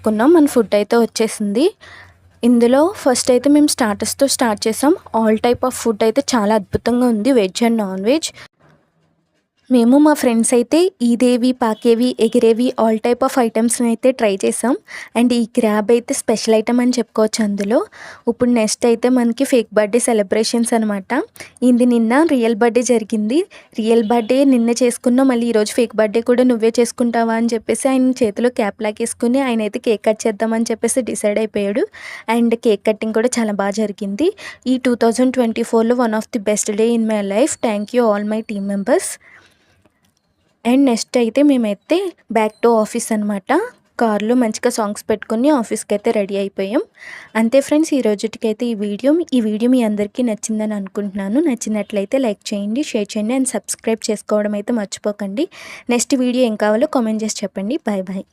చేసుకున్నాం. మన ఫుడ్ అయితే వచ్చేసింది. ఇందులో ఫస్ట్ అయితే మేము స్టార్టర్స్తో స్టార్ట్ చేసాం. ఆల్ టైప్ ఆఫ్ ఫుడ్ అయితే చాలా అద్భుతంగా ఉంది, వెజ్ అండ్ నాన్ వెజ్. మేము మా ఫ్రెండ్స్ అయితే ఈదేవి, పాకేవి, ఎగిరేవి ఆల్ టైప్ ఆఫ్ ఐటమ్స్ని అయితే ట్రై చేసాం. అండ్ ఈ క్రాబ్ అయితే స్పెషల్ ఐటమ్ అని చెప్పుకోవచ్చు అందులో. ఇప్పుడు నెక్స్ట్ అయితే మనకి ఫేక్ బర్త్డే సెలబ్రేషన్స్ అనమాట. ఇది నిన్న రియల్ బర్త్డే జరిగింది. రియల్ బర్త్డే నిన్న చేసుకున్నాం, మళ్ళీ ఈరోజు ఫేక్ బర్త్డే కూడా నువ్వే చేసుకుంటావా అని చెప్పేసి ఆయన చేతిలో క్యాప్ లాగేసుకుని ఆయన అయితే కేక్ కట్ చేద్దామని చెప్పేసి డిసైడ్ అయిపోయాడు. అండ్ కేక్ కటింగ్ కూడా చాలా బాగా జరిగింది. ఈ 2024లో one of the best day in my life. Thank you all my team members. And next అయితే మేమైతే బ్యాక్ టు ఆఫీస్ అనమాట. కార్లో మంచిగా సాంగ్స్ పెట్టుకుని ఆఫీస్కి అయితే రెడీ అయిపోయాం. అంతే ఫ్రెండ్స్, ఈ రోజుటికైతే ఈ వీడియో మీ అందరికీ నచ్చిందని అనుకుంటున్నాను. నచ్చినట్లయితే లైక్ చేయండి, షేర్ చేయండి అండ్ సబ్స్క్రైబ్ చేసుకోవడం అయితే మర్చిపోకండి. నెక్స్ట్ వీడియో ఏం కావాలో కామెంట్ చేసి చెప్పండి. Bye bye.